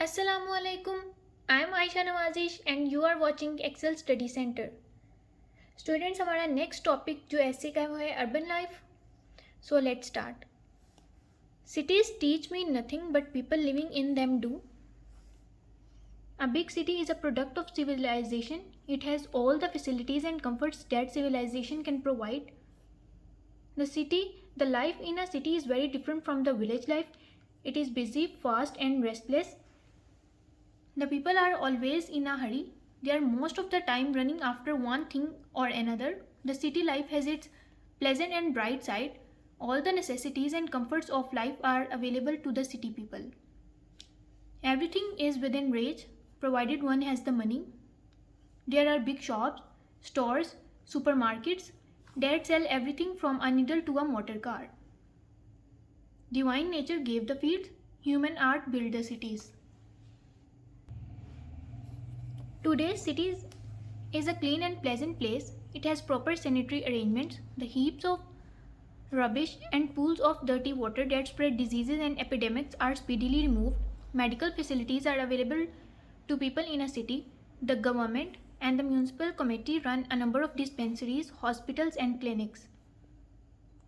Assalamu alaikum. I am Ayesha Nawazish and you are watching Excel Study Center. Students, हमारा next topic जो ऐसे का वो है urban life. So let's start. Cities teach me nothing but people living in them do. A big city is a product of civilization. It has all the facilities and comforts that civilization can provide. The life in a city is very different from the village life. It is busy, fast and restless. The people are always in a hurry. They are most of the time running after one thing or another. The city life has its pleasant and bright side. All the necessities and comforts of life are available to the city people. Everything is within reach, provided one has the money. There are big shops, stores, supermarkets that sell everything from a needle to a motor car. Divine nature gave the fields, human art built the cities. Today's city is a clean and pleasant place. It has proper sanitary arrangements. The heaps of rubbish and pools of dirty water that spread diseases and epidemics are speedily removed. Medical facilities are available to people in a city. The government and the municipal committee run a number of dispensaries, hospitals and clinics.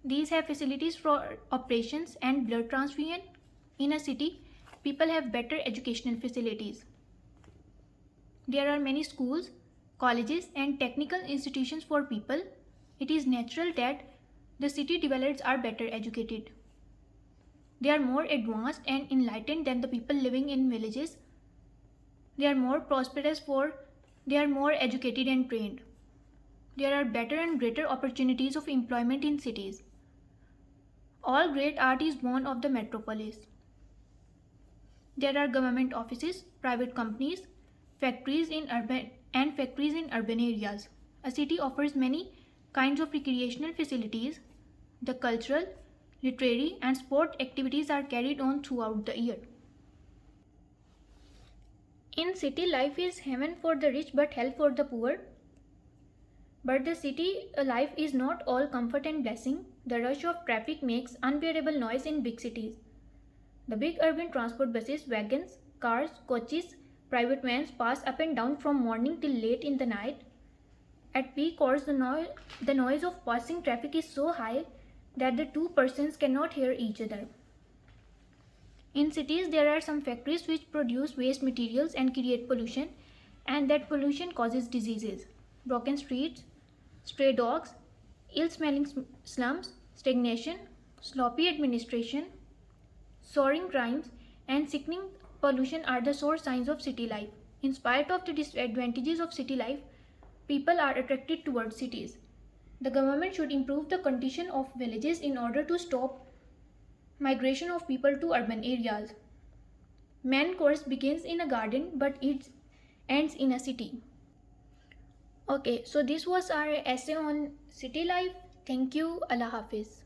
These have facilities for operations and blood transfusion. In a city, people have better educational facilities. There are many schools, colleges and technical institutions for people. It is natural that the city dwellers are better educated. They are more advanced and enlightened than the people living in villages. They are more prosperous for they are more educated and trained. There are better and greater opportunities of employment in cities. All great art is born of the metropolis. There are government offices, private companies, factories in urban areas. A city offers many kinds of recreational facilities. The cultural, literary and sport activities are carried on throughout the year. In city, life is heaven for the rich but hell for the poor. But the city life is not all comfort and blessing. The rush of traffic makes unbearable noise in big cities. The big urban transport buses, wagons, cars, coaches, private vans pass up and down from morning till late in the night. At peak hours, the noise of passing traffic is so high that the two persons cannot hear each other. In cities, there are some factories which produce waste materials and create pollution, and that pollution causes diseases. Broken streets, stray dogs, ill-smelling slums, stagnation, sloppy administration, soaring crimes, and sickening pollution are the sore signs of city life. In spite of the disadvantages of city life, people are attracted towards cities. The government should improve the condition of villages in order to stop migration of people to urban areas. Man course begins in a garden but it ends in a city. Okay, so this was our essay on city life. Thank you. Allah Hafiz.